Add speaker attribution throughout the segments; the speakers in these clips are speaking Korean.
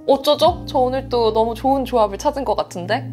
Speaker 1: 어쩌죠? 저 오늘 또 너무 좋은 조합을 찾은 것 같은데?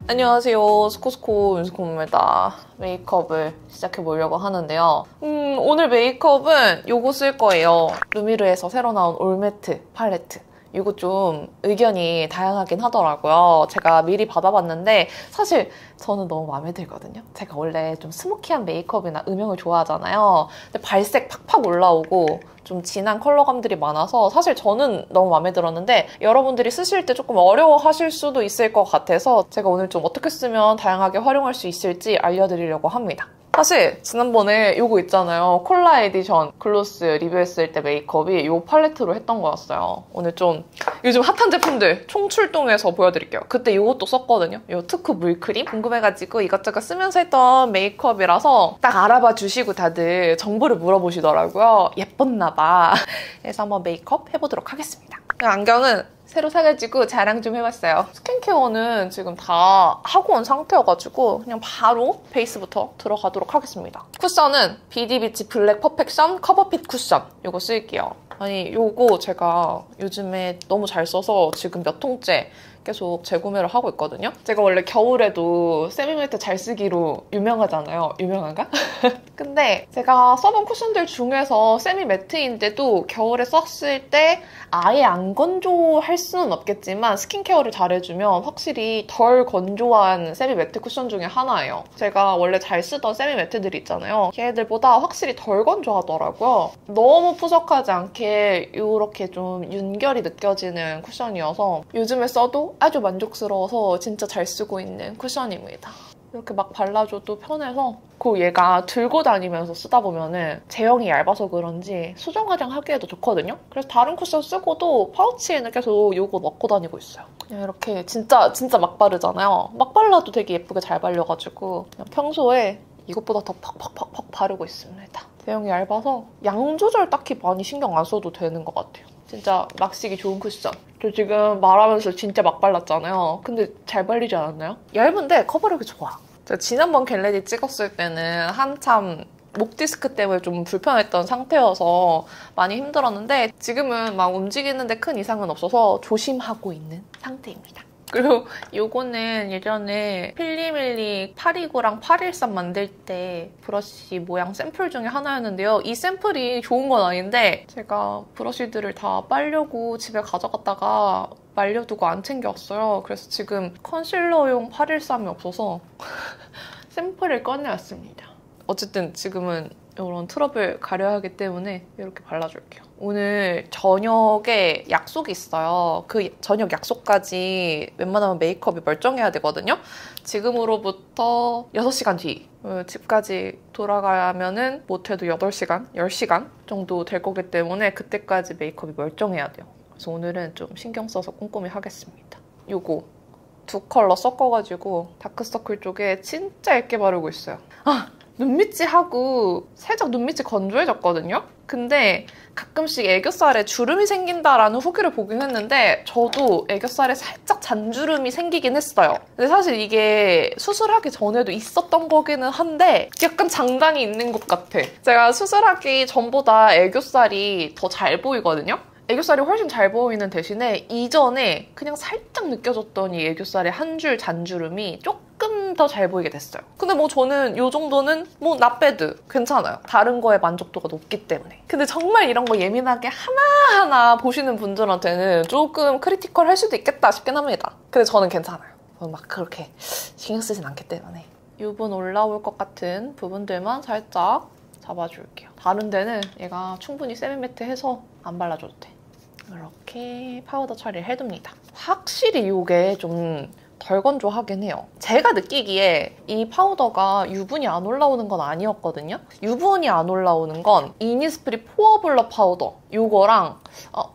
Speaker 1: 안녕하세요. 스코스코 윤스코입니다. 메이크업을 시작해보려고 하는데요. 오늘 메이크업은 요거 쓸 거예요. 루미르에서 새로 나온 올매트 팔레트. 이거 좀 의견이 다양하긴 하더라고요. 제가 미리 받아봤는데 사실 저는 너무 마음에 들거든요. 제가 원래 좀 스모키한 메이크업이나 음영을 좋아하잖아요. 근데 발색 팍팍 올라오고 좀 진한 컬러감들이 많아서 사실 저는 너무 마음에 들었는데 여러분들이 쓰실 때 조금 어려워하실 수도 있을 것 같아서 제가 오늘 좀 어떻게 쓰면 다양하게 활용할 수 있을지 알려드리려고 합니다. 사실 지난번에 이거 있잖아요. 콜라 에디션 글로스 리뷰했을 때 메이크업이 이 팔레트로 했던 거였어요. 오늘 좀 요즘 핫한 제품들 총출동해서 보여드릴게요. 그때 이것도 썼거든요. 이 투크 물크림 궁금해가지고 이것저것 쓰면서 했던 메이크업이라서 딱 알아봐 주시고 다들 정보를 물어보시더라고요. 예뻤나 봐. 그래서 한번 메이크업 해보도록 하겠습니다. 안경은 새로 사가지고 자랑 좀 해봤어요. 스킨케어는 지금 다 하고 온 상태여가지고 그냥 바로 베이스부터 들어가도록 하겠습니다. 쿠션은 비디비치 블랙 퍼펙션 커버핏 쿠션 이거 쓸게요. 아니 요거 제가 요즘에 너무 잘 써서 지금 몇 통째 계속 재구매를 하고 있거든요. 제가 원래 겨울에도 세미매트 잘 쓰기로 유명하잖아요. 유명한가? 근데 제가 써본 쿠션들 중에서 세미매트인데도 겨울에 썼을 때 아예 안 건조할 수는 없겠지만 스킨케어를 잘해주면 확실히 덜 건조한 세미매트 쿠션 중에 하나예요. 제가 원래 잘 쓰던 세미매트들이 있잖아요. 걔네들보다 확실히 덜 건조하더라고요. 너무 푸석하지 않게 이렇게 좀 윤결이 느껴지는 쿠션이어서 요즘에 써도 아주 만족스러워서 진짜 잘 쓰고 있는 쿠션입니다. 이렇게 막 발라줘도 편해서 그리고 얘가 들고 다니면서 쓰다 보면은 제형이 얇아서 그런지 수정 화장하기에도 좋거든요. 그래서 다른 쿠션 쓰고도 파우치에는 계속 이거 넣고 다니고 있어요. 그냥 이렇게 진짜 막 바르잖아요. 막 발라도 되게 예쁘게 잘 발려가지고 그냥 평소에 이것보다 더 팍팍팍팍 바르고 있습니다. 제형이 얇아서 양 조절 딱히 많이 신경 안 써도 되는 것 같아요. 진짜 막 쓰기 좋은 쿠션. 저 지금 말하면서 진짜 막 발랐잖아요. 근데 잘 발리지 않았나요? 얇은데 커버력이 좋아. 제가 지난번 겟레디 찍었을 때는 한참 목 디스크 때문에 좀 불편했던 상태여서 많이 힘들었는데 지금은 막 움직이는데 큰 이상은 없어서 조심하고 있는 상태입니다. 그리고 요거는 예전에 필리밀리 829랑 813 만들 때 브러쉬 모양 샘플 중에 하나였는데요. 이 샘플이 좋은 건 아닌데 제가 브러쉬들을 다 빨려고 집에 가져갔다가 말려두고 안 챙겨왔어요. 그래서 지금 컨실러용 813이 없어서 샘플을 꺼내왔습니다. 어쨌든 지금은 이런 트러블 가려야 하기 때문에 이렇게 발라줄게요. 오늘 저녁에 약속이 있어요. 그 저녁 약속까지 웬만하면 메이크업이 멀쩡해야 되거든요. 지금으로부터 6시간 뒤 집까지 돌아가면은 못해도 8시간, 10시간 정도 될 거기 때문에 그때까지 메이크업이 멀쩡해야 돼요. 그래서 오늘은 좀 신경 써서 꼼꼼히 하겠습니다. 요거 두 컬러 섞어가지고 다크서클 쪽에 진짜 얇게 바르고 있어요. 눈밑이 하고 살짝 눈밑이 건조해졌거든요? 근데 가끔씩 애교살에 주름이 생긴다라는 후기를 보긴 했는데 저도 애교살에 살짝 잔주름이 생기긴 했어요. 근데 사실 이게 수술하기 전에도 있었던 거기는 한데 약간 장단이 있는 것 같아. 제가 수술하기 전보다 애교살이 더 잘 보이거든요? 애교살이 훨씬 잘 보이는 대신에 이전에 그냥 살짝 느껴졌던 이 애교살의 한 줄 잔주름이 조금 더 잘 보이게 됐어요. 근데 뭐 저는 이 정도는 뭐 not bad. 괜찮아요. 다른 거에 만족도가 높기 때문에. 근데 정말 이런 거 예민하게 하나하나 보시는 분들한테는 조금 크리티컬할 수도 있겠다 싶긴 합니다. 근데 저는 괜찮아요. 저는 막 그렇게 신경 쓰진 않기 때문에. 유분 올라올 것 같은 부분들만 살짝 잡아줄게요. 다른 데는 얘가 충분히 세미매트 해서 안 발라줘도 돼. 이렇게 파우더 처리를 해둡니다. 확실히 이게 좀 덜 건조하긴 해요. 제가 느끼기에 이 파우더가 유분이 안 올라오는 건 아니었거든요. 유분이 안 올라오는 건 이니스프리 포어 블러 파우더 이거랑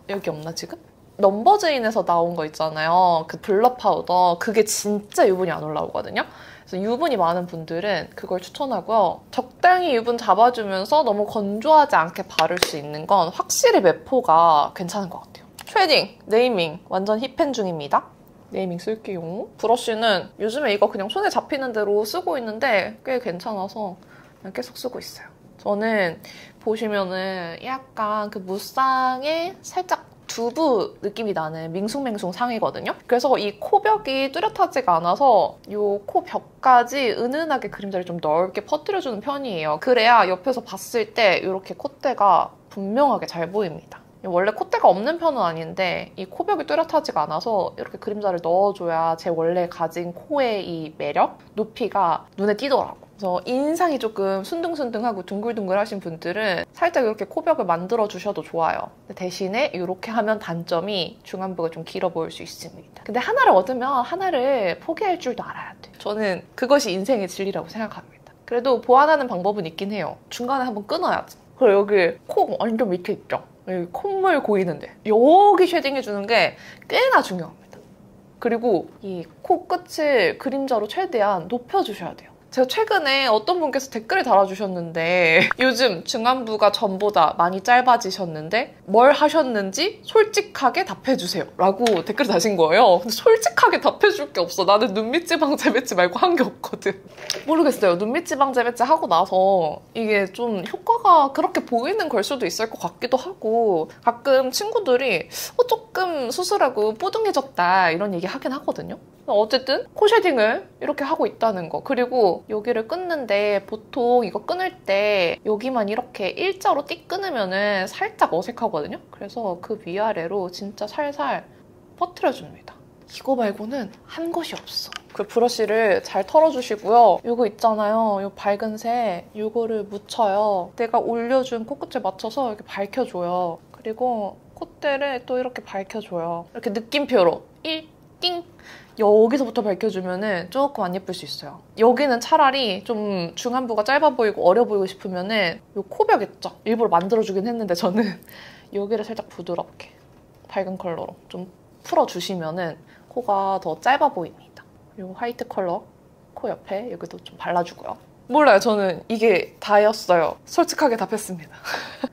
Speaker 1: 여기 없나 지금? 넘버즈인에서 나온 거 있잖아요. 그 블러 파우더 그게 진짜 유분이 안 올라오거든요. 그래서 유분이 많은 분들은 그걸 추천하고요. 적당히 유분 잡아주면서 너무 건조하지 않게 바를 수 있는 건 확실히 매포가 괜찮은 것 같아요. 쉐딩, 네이밍 완전 힙팬 중입니다. 네이밍 쓸게요. 브러쉬는 요즘에 이거 그냥 손에 잡히는 대로 쓰고 있는데 꽤 괜찮아서 그냥 계속 쓰고 있어요. 저는 보시면은 약간 그 무쌍의 살짝 두부 느낌이 나는 밍숭맹숭 상이거든요. 그래서 이 코벽이 뚜렷하지가 않아서 이 코벽까지 은은하게 그림자를 좀 넓게 퍼뜨려주는 편이에요. 그래야 옆에서 봤을 때 이렇게 콧대가 분명하게 잘 보입니다. 원래 콧대가 없는 편은 아닌데 이 코벽이 뚜렷하지가 않아서 이렇게 그림자를 넣어줘야 제 원래 가진 코의 이 매력, 높이가 눈에 띄더라고. 그래서 인상이 조금 순둥순둥하고 둥글둥글하신 분들은 살짝 이렇게 코벽을 만들어주셔도 좋아요. 대신에 이렇게 하면 단점이 중안부가 좀 길어 보일 수 있습니다. 근데 하나를 얻으면 하나를 포기할 줄도 알아야 돼. 저는 그것이 인생의 진리라고 생각합니다. 그래도 보완하는 방법은 있긴 해요. 중간에 한번 끊어야지. 그리고 여기 코 완전 밑에 있죠? 여기 콧물 고이는데 여기 쉐딩해주는 게 꽤나 중요합니다. 그리고 이 코 끝을 그림자로 최대한 높여주셔야 돼요. 제가 최근에 어떤 분께서 댓글을 달아주셨는데 요즘 중안부가 전보다 많이 짧아지셨는데 뭘 하셨는지 솔직하게 답해주세요 라고 댓글을 다신 거예요. 근데 솔직하게 답해줄 게 없어. 나는 눈밑지방 재배치 말고 한 게 없거든. 모르겠어요. 눈밑지방 재배치 하고 나서 이게 좀 효과가 그렇게 보이는 걸 수도 있을 것 같기도 하고 가끔 친구들이 조금 수술하고 뽀둥해졌다 이런 얘기 하긴 하거든요. 어쨌든 코 쉐딩을 이렇게 하고 있다는 거. 그리고 여기를 끊는데 보통 이거 끊을 때 여기만 이렇게 일자로 띡 끊으면은 살짝 어색하거든요. 그래서 그 위아래로 진짜 살살 퍼뜨려줍니다. 이거 말고는 한 것이 없어. 그 브러쉬를 잘 털어주시고요. 이거 있잖아요. 이 밝은색 이거를 묻혀요. 내가 올려준 코끝에 맞춰서 이렇게 밝혀줘요. 그리고 콧대를 또 이렇게 밝혀줘요. 이렇게 느낌표로 1, 띵! 여기서부터 밝혀주면은 조금 안 예쁠 수 있어요. 여기는 차라리 좀 중안부가 짧아 보이고 어려 보이고 싶으면은 이 코벽 있죠? 일부러 만들어주긴 했는데 저는 여기를 살짝 부드럽게 밝은 컬러로 좀 풀어주시면은 코가 더 짧아 보입니다. 그리고 화이트 컬러 코 옆에 여기도 좀 발라주고요. 몰라요. 저는 이게 다였어요. 솔직하게 답했습니다.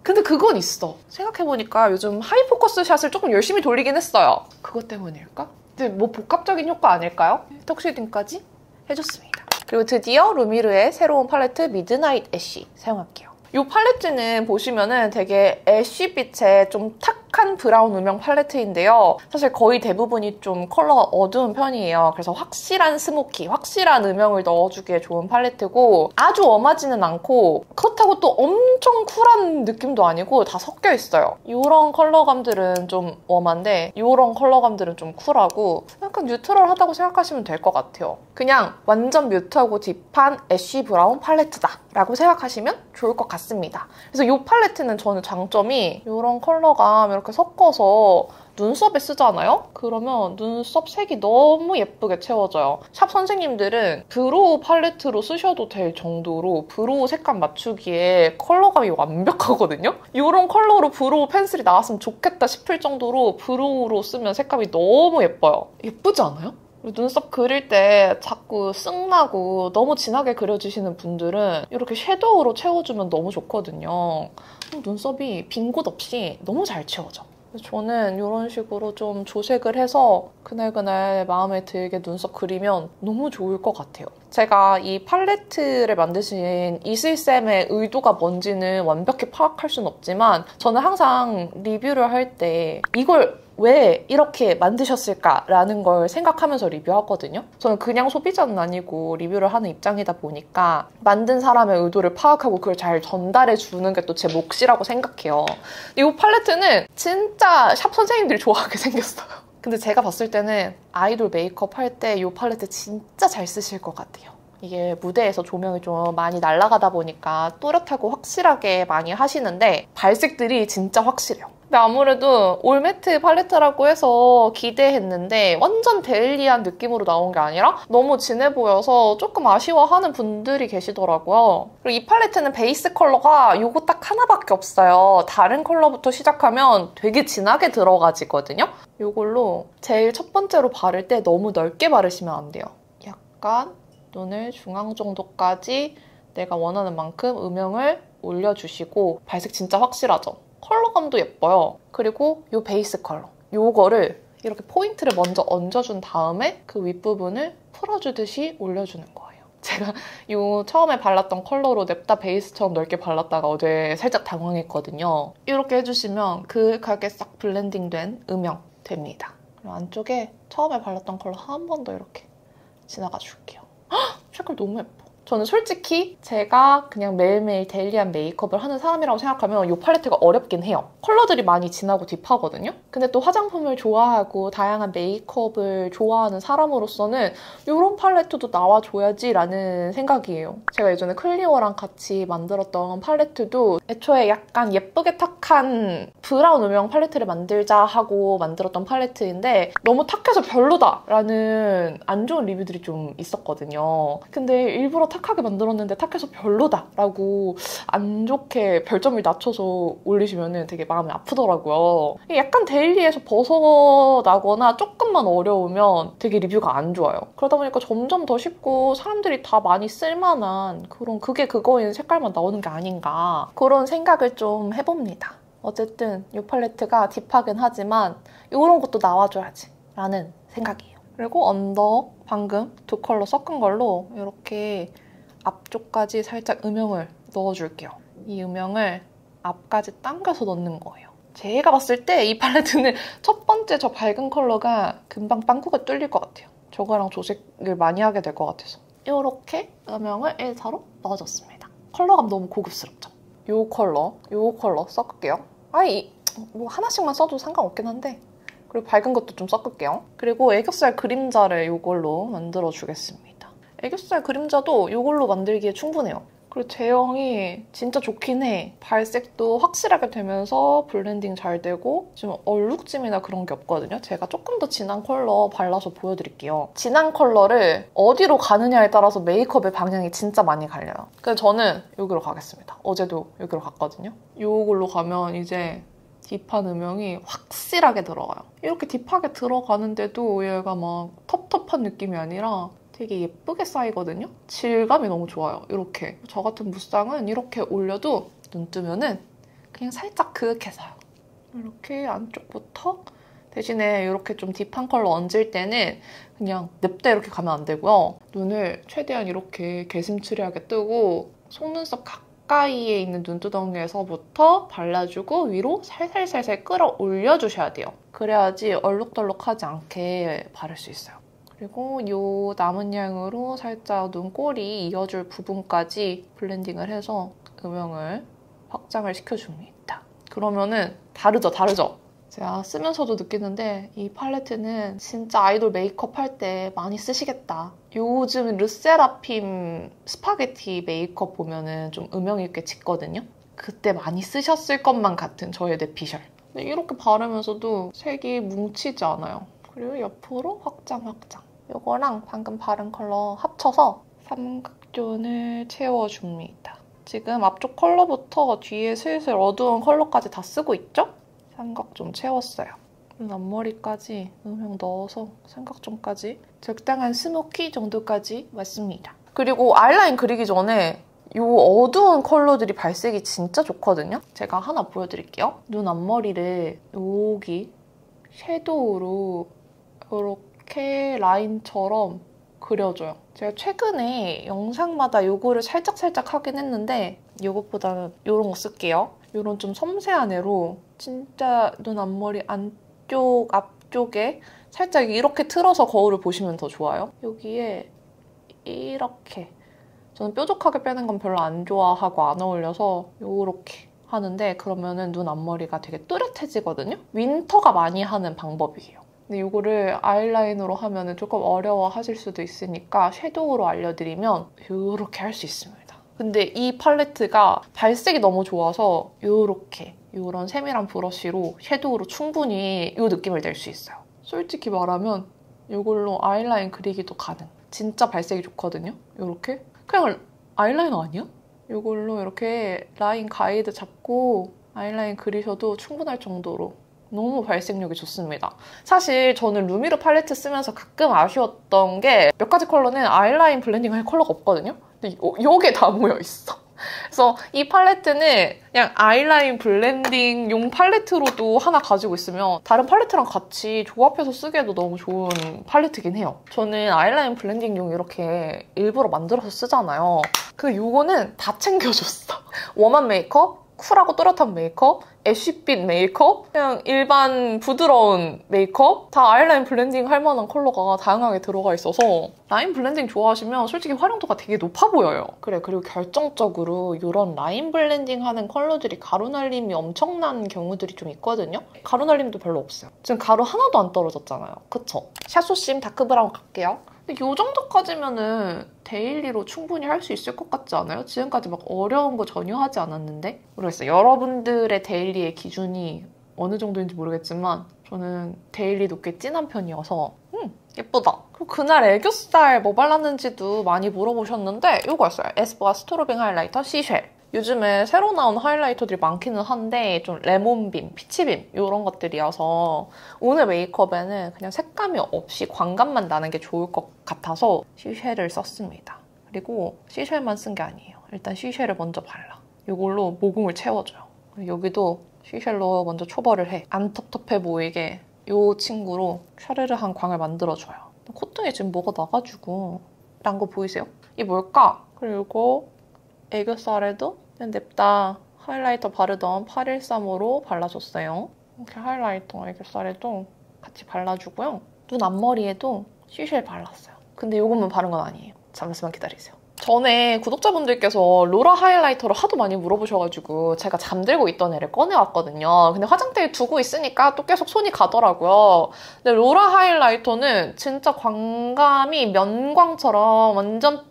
Speaker 1: 근데 그건 있어. 생각해보니까 요즘 하이포커스 샷을 조금 열심히 돌리긴 했어요. 그것 때문일까? 근데 뭐 복합적인 효과 아닐까요? 턱쉐딩까지 해줬습니다. 그리고 드디어 루미르의 새로운 팔레트 미드나잇 애쉬 사용할게요. 이 팔레트는 보시면은 되게 애쉬빛의 좀 탁한 브라운 음영 팔레트인데요. 사실 거의 대부분이 좀 컬러가 어두운 편이에요. 그래서 확실한 스모키, 확실한 음영을 넣어주기에 좋은 팔레트고 아주 웜하지는 않고 그렇다고 또 엄청 쿨한 느낌도 아니고 다 섞여 있어요. 이런 컬러감들은 좀 웜한데 이런 컬러감들은 좀 쿨하고 약간 뉴트럴하다고 생각하시면 될 것 같아요. 그냥 완전 뮤트하고 딥한 애쉬 브라운 팔레트다 라고 생각하시면 좋을 것 같습니다. 그래서 이 팔레트는 저는 장점이 이런 컬러감 이렇게 섞어서 눈썹에 쓰잖아요? 그러면 눈썹 색이 너무 예쁘게 채워져요. 샵 선생님들은 브로우 팔레트로 쓰셔도 될 정도로 브로우 색감 맞추기에 컬러감이 완벽하거든요? 이런 컬러로 브로우 펜슬이 나왔으면 좋겠다 싶을 정도로 브로우로 쓰면 색감이 너무 예뻐요. 예쁘지 않아요? 눈썹 그릴 때 자꾸 쓱나고 너무 진하게 그려주시는 분들은 이렇게 섀도우로 채워주면 너무 좋거든요. 눈썹이 빈 곳 없이 너무 잘 채워져. 저는 이런 식으로 좀 조색을 해서 그날그날 마음에 들게 눈썹 그리면 너무 좋을 것 같아요. 제가 이 팔레트를 만드신 이슬쌤의 의도가 뭔지는 완벽히 파악할 순 없지만 저는 항상 리뷰를 할 때 이걸 왜 이렇게 만드셨을까라는 걸 생각하면서 리뷰하거든요. 저는 그냥 소비자는 아니고 리뷰를 하는 입장이다 보니까 만든 사람의 의도를 파악하고 그걸 잘 전달해 주는 게 또 제 몫이라고 생각해요. 이 팔레트는 진짜 샵 선생님들이 좋아하게 생겼어요. 근데 제가 봤을 때는 아이돌 메이크업 할 때 이 팔레트 진짜 잘 쓰실 것 같아요. 이게 무대에서 조명이 좀 많이 날아가다 보니까 또렷하고 확실하게 많이 하시는데 발색들이 진짜 확실해요. 근데 아무래도 올매트 팔레트라고 해서 기대했는데 완전 데일리한 느낌으로 나온 게 아니라 너무 진해 보여서 조금 아쉬워하는 분들이 계시더라고요. 그리고 이 팔레트는 베이스 컬러가 이거 딱 하나밖에 없어요. 다른 컬러부터 시작하면 되게 진하게 들어가지거든요. 이걸로 제일 첫 번째로 바를 때 너무 넓게 바르시면 안 돼요. 약간 눈을 중앙 정도까지 내가 원하는 만큼 음영을 올려주시고 발색 진짜 확실하죠? 컬러감도 예뻐요. 그리고 이 베이스 컬러. 요거를 이렇게 포인트를 먼저 얹어준 다음에 그 윗부분을 풀어주듯이 올려주는 거예요. 제가 이 처음에 발랐던 컬러로 냅다 베이스처럼 넓게 발랐다가 어제 살짝 당황했거든요. 이렇게 해주시면 그윽하게 싹 블렌딩된 음영 됩니다. 그리고 안쪽에 처음에 발랐던 컬러 한 번 더 이렇게 지나가 줄게요. 헉! 색깔 너무 예뻐. 저는 솔직히 제가 그냥 매일매일 데일리한 메이크업을 하는 사람이라고 생각하면 이 팔레트가 어렵긴 해요. 컬러들이 많이 진하고 딥하거든요. 근데 또 화장품을 좋아하고 다양한 메이크업을 좋아하는 사람으로서는 이런 팔레트도 나와줘야지 라는 생각이에요. 제가 예전에 클리오랑 같이 만들었던 팔레트도 애초에 약간 예쁘게 탁한 브라운 음영 팔레트를 만들자 하고 만들었던 팔레트인데 너무 탁해서 별로다 라는 안 좋은 리뷰들이 좀 있었거든요. 근데 일부러 탁하게 만들었는데 탁해서 별로다 라고 안 좋게 별점을 낮춰서 올리시면 되게 마음이 아프더라고요. 약간 데일리에서 벗어나거나 조금만 어려우면 되게 리뷰가 안 좋아요. 그러다 보니까 점점 더 쉽고 사람들이 다 많이 쓸만한 그게 그거인 색깔만 나오는 게 아닌가 그런 생각을 좀 해봅니다. 어쨌든 이 팔레트가 딥하긴 하지만 이런 것도 나와줘야지 라는 생각이에요. 그리고 언더 방금 두 컬러 섞은 걸로 이렇게 앞쪽까지 살짝 음영을 넣어줄게요. 이 음영을 앞까지 당겨서 넣는 거예요. 제가 봤을 때 이 팔레트는 첫 번째 저 밝은 컬러가 금방 빵꾸가 뚫릴 것 같아요. 저거랑 조색을 많이 하게 될 것 같아서. 이렇게 음영을 1사로 넣어줬습니다. 컬러감 너무 고급스럽죠? 이 컬러 섞을게요. 뭐 하나씩만 써도 상관없긴 한데 그리고 밝은 것도 좀 섞을게요. 그리고 애교살 그림자를 이걸로 만들어주겠습니다. 애교살 그림자도 이걸로 만들기에 충분해요. 그리고 제형이 진짜 좋긴 해. 발색도 확실하게 되면서 블렌딩 잘 되고 지금 얼룩짐이나 그런 게 없거든요. 제가 조금 더 진한 컬러 발라서 보여드릴게요. 진한 컬러를 어디로 가느냐에 따라서 메이크업의 방향이 진짜 많이 갈려요. 그래서 저는 여기로 가겠습니다. 어제도 여기로 갔거든요. 이걸로 가면 이제 딥한 음영이 확실하게 들어가요. 이렇게 딥하게 들어가는데도 얘가 막 텁텁한 느낌이 아니라 되게 예쁘게 쌓이거든요? 질감이 너무 좋아요, 이렇게. 저 같은 무쌍은 이렇게 올려도 눈 뜨면은 그냥 살짝 그윽해서요. 이렇게 안쪽부터 대신에 이렇게 좀 딥한 컬러 얹을 때는 그냥 냅다 이렇게 가면 안 되고요. 눈을 최대한 이렇게 개슴츠레하게 뜨고 속눈썹 가까이에 있는 눈두덩이에서부터 발라주고 위로 살살살살 끌어올려주셔야 돼요. 그래야지 얼룩덜룩하지 않게 바를 수 있어요. 그리고 이 남은 양으로 살짝 눈꼬리 이어줄 부분까지 블렌딩을 해서 음영을 확장을 시켜줍니다. 그러면은 다르죠? 제가 쓰면서도 느끼는데 이 팔레트는 진짜 아이돌 메이크업 할 때 많이 쓰시겠다. 요즘 르세라핌 스파게티 메이크업 보면은 좀 음영 있게 짓거든요? 그때 많이 쓰셨을 것만 같은 저의 뇌피셜. 근데 이렇게 바르면서도 색이 뭉치지 않아요. 그리고 옆으로 확장. 이거랑 방금 바른 컬러 합쳐서 삼각존을 채워줍니다. 지금 앞쪽 컬러부터 뒤에 슬슬 어두운 컬러까지 다 쓰고 있죠? 삼각존 채웠어요. 앞머리까지 음영 넣어서 삼각존까지 적당한 스모키 정도까지 왔습니다. 그리고 아이라인 그리기 전에 이 어두운 컬러들이 발색이 진짜 좋거든요? 제가 하나 보여드릴게요. 눈 앞머리를 여기 섀도우로 이렇게 라인처럼 그려줘요. 제가 최근에 영상마다 이거를 살짝 하긴 했는데 이것보다는 이런 거 쓸게요. 이런 좀 섬세한 애로 진짜 눈 앞머리 앞쪽에 살짝 이렇게 틀어서 거울을 보시면 더 좋아요. 여기에 이렇게 저는 뾰족하게 빼는 건 별로 안 좋아하고 안 어울려서 이렇게 하는데 그러면은 눈 앞머리가 되게 뚜렷해지거든요? 윈터가 많이 하는 방법이에요. 근데 이거를 아이라인으로 하면 조금 어려워하실 수도 있으니까 섀도우로 알려드리면 이렇게 할 수 있습니다. 근데 이 팔레트가 발색이 너무 좋아서 이런 세밀한 브러쉬로 섀도우로 충분히 이 느낌을 낼 수 있어요. 솔직히 말하면 이걸로 아이라인 그리기도 가능. 진짜 발색이 좋거든요. 이렇게 그냥 아이라이너 아니야? 이걸로 이렇게 라인 가이드 잡고 아이라인 그리셔도 충분할 정도로 너무 발색력이 좋습니다. 사실 저는 루미르 팔레트 쓰면서 가끔 아쉬웠던 게 몇 가지 컬러는 아이라인 블렌딩 할 컬러가 없거든요. 근데 여기에 다 모여있어. 그래서 이 팔레트는 그냥 아이라인 블렌딩용 팔레트로도 하나 가지고 있으면 다른 팔레트랑 같이 조합해서 쓰기에도 너무 좋은 팔레트긴 해요. 저는 아이라인 블렌딩용 이렇게 일부러 만들어서 쓰잖아요. 근데 이거는 다 챙겨줬어. 웜한 메이크업, 쿨하고 또렷한 메이크업, 애쉬빛 메이크업, 그냥 일반 부드러운 메이크업 다 아이라인 블렌딩 할 만한 컬러가 다양하게 들어가 있어서 라인 블렌딩 좋아하시면 솔직히 활용도가 되게 높아 보여요. 그래, 그리고 결정적으로 이런 라인 블렌딩 하는 컬러들이 가루 날림이 엄청난 경우들이 좀 있거든요. 가루 날림도 별로 없어요. 지금 가루 하나도 안 떨어졌잖아요. 그쵸? 샤소심 다크 브라운 갈게요. 이 정도까지면은 데일리로 충분히 할 수 있을 것 같지 않아요? 지금까지 막 어려운 거 전혀 하지 않았는데? 모르겠어요. 여러분들의 데일리의 기준이 어느 정도인지 모르겠지만 저는 데일리도 꽤 진한 편이어서 예쁘다. 그리고 그날 애교살 뭐 발랐는지도 많이 물어보셨는데 이거였어요. 에스쁘아 스트로빙 하이라이터 시쉘. 요즘에 새로 나온 하이라이터들이 많기는 한데 좀 레몬빔, 피치빔 이런 것들이어서 오늘 메이크업에는 그냥 색감이 없이 광감만 나는 게 좋을 것 같아서 시쉘을 썼습니다. 그리고 시쉘만 쓴 게 아니에요. 일단 시쉘을 먼저 발라. 이걸로 모공을 채워줘요. 여기도 시쉘로 먼저 초벌을 해. 안 텁텁해 보이게 이 친구로 샤르르한 광을 만들어줘요. 콧등에 지금 뭐가 나가지고 난 거 보이세요? 이게 뭘까? 그리고 애교살에도 그냥 냅다 하이라이터 바르던 813으로 발라줬어요. 이렇게 하이라이터 애교살에도 같이 발라주고요. 눈 앞머리에도 시쉘 발랐어요. 근데 이것만 바른 건 아니에요. 잠시만 기다리세요. 전에 구독자분들께서 로라 하이라이터를 하도 많이 물어보셔가지고 제가 잠들고 있던 애를 꺼내왔거든요. 근데 화장대에 두고 있으니까 또 계속 손이 가더라고요. 근데 로라 하이라이터는 진짜 광감이 면광처럼 완전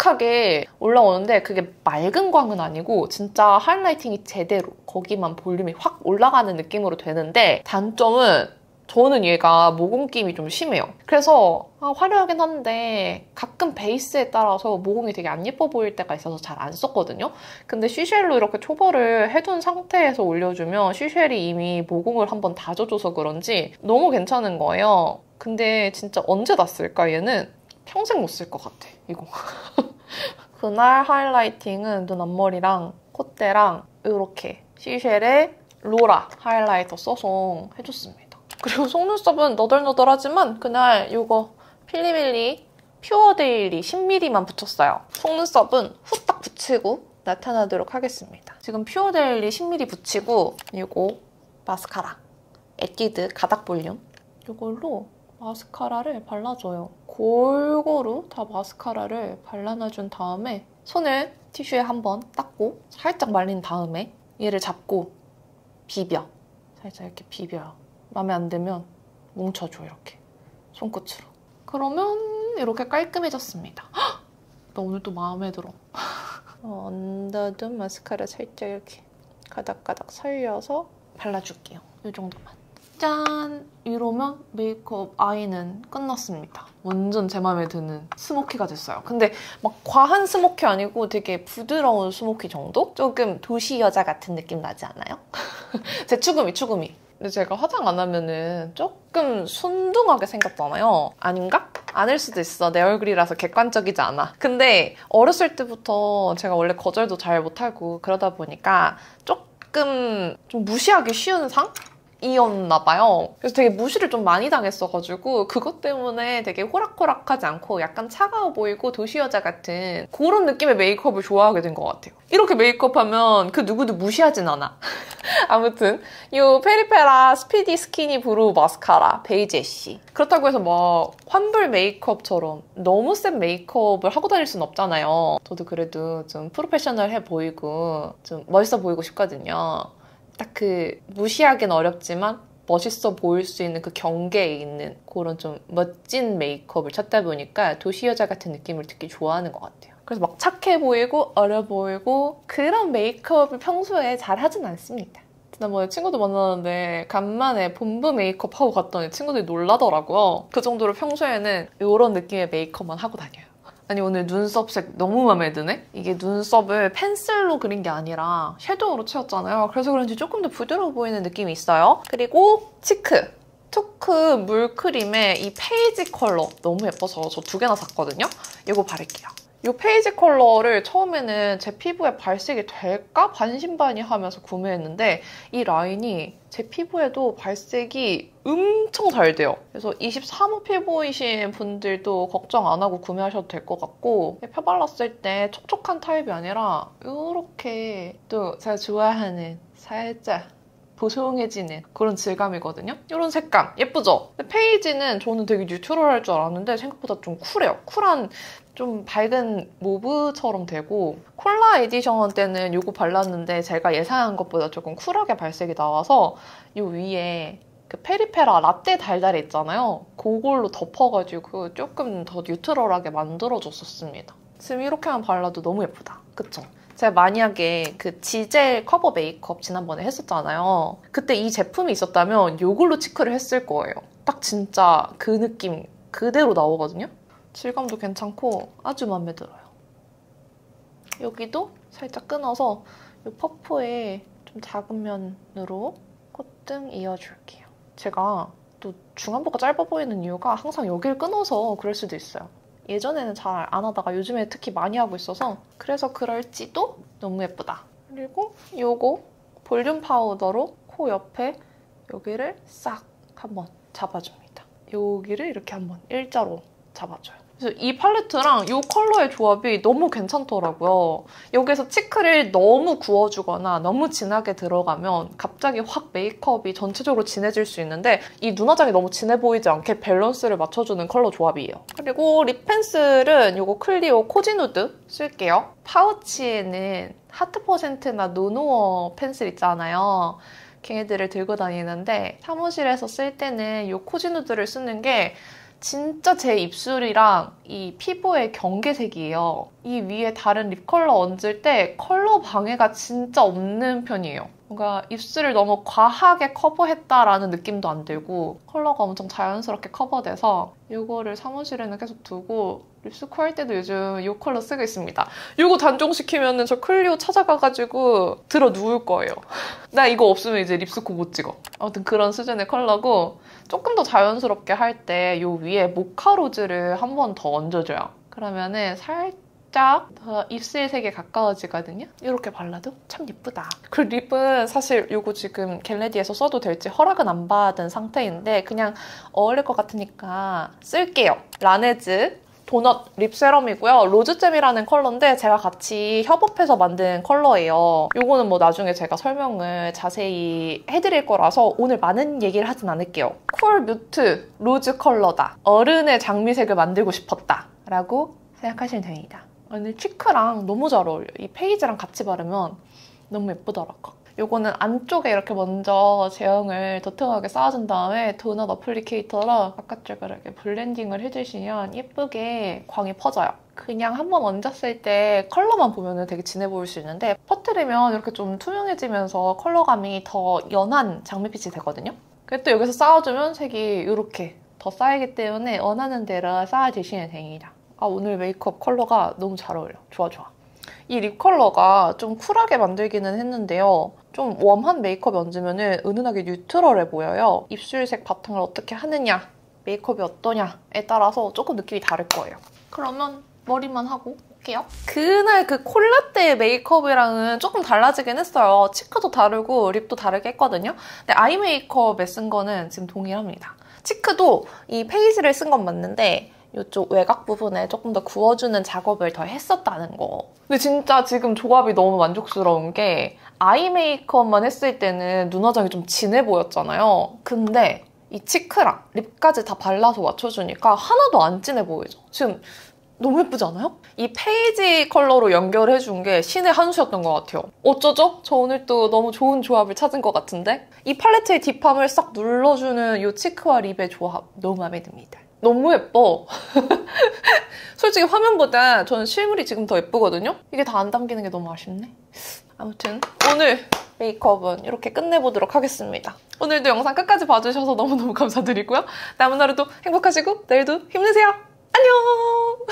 Speaker 1: 하게 올라오는데 그게 맑은 광은 아니고 진짜 하이라이팅이 제대로 거기만 볼륨이 확 올라가는 느낌으로 되는데 단점은 저는 얘가 모공김이 좀 심해요. 그래서 화려하긴 한데 가끔 베이스에 따라서 모공이 되게 안 예뻐 보일 때가 있어서 잘 안 썼거든요. 근데 시쉘로 이렇게 초벌을 해둔 상태에서 올려주면 시쉘이 이미 모공을 한번 다져줘서 그런지 너무 괜찮은 거예요. 근데 진짜 언제 다 쓸까 얘는? 평생 못 쓸 것 같아 이거. 그날 하이라이팅은 눈 앞머리랑 콧대랑 이렇게 시쉘에 로라 하이라이터 써서 해줬습니다. 그리고 속눈썹은 너덜너덜하지만 그날 이거 필리밀리 퓨어 데일리 10mm만 붙였어요. 속눈썹은 후딱 붙이고 나타나도록 하겠습니다. 지금 퓨어 데일리 10mm 붙이고 이거 마스카라 에뛰드 가닥 볼륨 이걸로 마스카라를 발라줘요. 골고루 다 마스카라를 발라놔준 다음에 손을 티슈에 한번 닦고 살짝 말린 다음에 얘를 잡고 비벼. 살짝 이렇게 비벼요. 마음에 안 들면 뭉쳐줘 이렇게 손끝으로. 그러면 이렇게 깔끔해졌습니다. 헉! 나 오늘 또 마음에 들어. 언더든 마스카라 살짝 이렇게 가닥가닥 살려서 발라줄게요. 이 정도만. 짠! 이러면 메이크업 아이는 끝났습니다. 완전 제 마음에 드는 스모키가 됐어요. 근데 막 과한 스모키 아니고 되게 부드러운 스모키 정도? 조금 도시 여자 같은 느낌 나지 않아요? 제 추구미. 근데 제가 화장 안 하면은 조금 순둥하게 생겼잖아요. 아닌가? 아닐 수도 있어. 내 얼굴이라서 객관적이지 않아. 근데 어렸을 때부터 제가 원래 거절도 잘 못하고 그러다 보니까 조금 좀 무시하기 쉬운 상? 이었나 봐요. 그래서 되게 무시를 좀 많이 당했어가지고 그것 때문에 되게 호락호락하지 않고 약간 차가워 보이고 도시 여자 같은 그런 느낌의 메이크업을 좋아하게 된 것 같아요. 이렇게 메이크업하면 그 누구도 무시하진 않아. 아무튼 이 페리페라 스피디 스키니 브루 마스카라 베이지 애쉬. 그렇다고 해서 막 환불 메이크업처럼 너무 센 메이크업을 하고 다닐 순 없잖아요. 저도 그래도 좀 프로페셔널해 보이고 좀 멋있어 보이고 싶거든요. 딱 그 무시하긴 어렵지만 멋있어 보일 수 있는 그 경계에 있는 그런 좀 멋진 메이크업을 찾다 보니까 도시 여자 같은 느낌을 되게 좋아하는 것 같아요. 그래서 막 착해 보이고 어려 보이고 그런 메이크업을 평소에 잘 하진 않습니다. 지난번에 친구들 만나는데 간만에 본부 메이크업 하고 갔더니 친구들이 놀라더라고요. 그 정도로 평소에는 이런 느낌의 메이크업만 하고 다녀요. 아니 오늘 눈썹색 너무 마음에 드네? 이게 눈썹을 펜슬로 그린 게 아니라 섀도우로 채웠잖아요. 그래서 그런지 조금 더 부드러워 보이는 느낌이 있어요. 그리고 치크! 투크 물크림의 이 페이지 컬러 너무 예뻐서 저 2개나 샀거든요? 이거 바를게요. 이 페이지 컬러를 처음에는 제 피부에 발색이 될까 반신반의하면서 구매했는데 이 라인이 제 피부에도 발색이 엄청 잘 돼요. 그래서 23호 피부이신 분들도 걱정 안 하고 구매하셔도 될 것 같고 펴발랐을 때 촉촉한 타입이 아니라 이렇게 또 제가 좋아하는 살짝 보송해지는 그런 질감이거든요. 이런 색감 예쁘죠? 근데 페이지는 저는 되게 뉴트럴할 줄 알았는데 생각보다 좀 쿨해요. 쿨한 좀 밝은 모브처럼 되고 콜라 에디션 때는 이거 발랐는데 제가 예상한 것보다 조금 쿨하게 발색이 나와서 이 위에 그 페리페라 라떼 달달이 있잖아요. 그걸로 덮어가지고 조금 더 뉴트럴하게 만들어줬었습니다. 지금 이렇게만 발라도 너무 예쁘다. 그쵸? 제가 만약에 그 지젤 커버 메이크업 지난번에 했었잖아요. 그때 이 제품이 있었다면 이걸로 치크를 했을 거예요. 딱 진짜 그 느낌 그대로 나오거든요. 질감도 괜찮고 아주 마음에 들어요. 여기도 살짝 끊어서 이 퍼프에 좀 작은 면으로 콧등 이어줄게요. 제가 또 중안부가 짧아 보이는 이유가 항상 여기를 끊어서 그럴 수도 있어요. 예전에는 잘 안 하다가 요즘에 특히 많이 하고 있어서 그래서 그럴지도 너무 예쁘다. 그리고 요거 볼륨 파우더로 코 옆에 여기를 싹 한번 잡아줍니다. 여기를 이렇게 한번 일자로 잡아줘요. 그래서 이 팔레트랑 이 컬러의 조합이 너무 괜찮더라고요. 여기서 치크를 너무 구워주거나 너무 진하게 들어가면 갑자기 확 메이크업이 전체적으로 진해질 수 있는데 이 눈화장이 너무 진해 보이지 않게 밸런스를 맞춰주는 컬러 조합이에요. 그리고 립 펜슬은 이거 클리오 코지 누드 쓸게요. 파우치에는 하트 퍼센트나 노노어 펜슬 있잖아요. 걔네들을 들고 다니는데 사무실에서 쓸 때는 이 코지 누드를 쓰는 게 진짜 제 입술이랑 이 피부의 경계색이에요. 이 위에 다른 립 컬러 얹을 때 컬러 방해가 진짜 없는 편이에요. 뭔가 입술을 너무 과하게 커버했다라는 느낌도 안 들고 컬러가 엄청 자연스럽게 커버돼서 이거를 사무실에는 계속 두고 립스쿨 할 때도 요즘 이 컬러 쓰고 있습니다. 이거 단종시키면 저 클리오 찾아가가지고 들어 누울 거예요. 나 이거 없으면 이제 립스쿨 못 찍어. 아무튼 그런 수준의 컬러고 조금 더 자연스럽게 할 때 이 위에 모카 로즈를 한 번 더 얹어줘요. 그러면은 살짝 더 입술색에 가까워지거든요. 이렇게 발라도 참 예쁘다. 그리고 립은 사실 이거 지금 겟레디에서 써도 될지 허락은 안 받은 상태인데 그냥 어울릴 것 같으니까 쓸게요. 라네즈 도넛 립 세럼이고요. 로즈잼이라는 컬러인데 제가 같이 협업해서 만든 컬러예요. 이거는 뭐 나중에 제가 설명을 자세히 해드릴 거라서 오늘 많은 얘기를 하진 않을게요. 쿨 뮤트 로즈 컬러다. 어른의 장미색을 만들고 싶었다. 라고 생각하시면 됩니다. 오늘 치크랑 너무 잘 어울려요. 이 페이지랑 같이 바르면 너무 예쁘더라고. 요거는 안쪽에 이렇게 먼저 제형을 도톰하게 쌓아준 다음에 도넛 어플리케이터로 바깥쪽으로 이렇게 블렌딩을 해주시면 예쁘게 광이 퍼져요. 그냥 한번 얹었을 때 컬러만 보면 되게 진해 보일 수 있는데 퍼뜨리면 이렇게 좀 투명해지면서 컬러감이 더 연한 장미빛이 되거든요. 그리고 또 여기서 쌓아주면 색이 이렇게 더 쌓이기 때문에 원하는 대로 쌓아주시면 됩니다. 아, 오늘 메이크업 컬러가 너무 잘 어울려. 좋아, 좋아. 이 립 컬러가 좀 쿨하게 만들기는 했는데요. 좀 웜한 메이크업에 얹으면 은은하게 뉴트럴해 보여요. 입술색 바탕을 어떻게 하느냐, 메이크업이 어떠냐에 따라서 조금 느낌이 다를 거예요. 그러면 머리만 하고 올게요. 그날 그 콜라떼 메이크업이랑은 조금 달라지긴 했어요. 치크도 다르고 립도 다르게 했거든요. 근데 아이 메이크업에 쓴 거는 지금 동일합니다. 치크도 이 페이지를 쓴 건 맞는데 이쪽 외곽 부분에 조금 더 구워주는 작업을 더 했었다는 거. 근데 진짜 지금 조합이 너무 만족스러운 게 아이 메이크업만 했을 때는 눈화장이 좀 진해 보였잖아요. 근데 이 치크랑 립까지 다 발라서 맞춰주니까 하나도 안 진해 보이죠? 지금 너무 예쁘지 않아요? 이 페이지 컬러로 연결해준 게 신의 한 수였던 것 같아요. 어쩌죠? 저 오늘 또 너무 좋은 조합을 찾은 것 같은데? 이 팔레트의 딥함을 싹 눌러주는 이 치크와 립의 조합 너무 마음에 듭니다. 너무 예뻐. 솔직히 화면보다 저는 실물이 지금 더 예쁘거든요? 이게 다 안 담기는 게 너무 아쉽네. 아무튼 오늘 메이크업은 이렇게 끝내보도록 하겠습니다. 오늘도 영상 끝까지 봐주셔서 너무너무 감사드리고요. 남은 하루도 행복하시고 내일도 힘내세요. 안녕!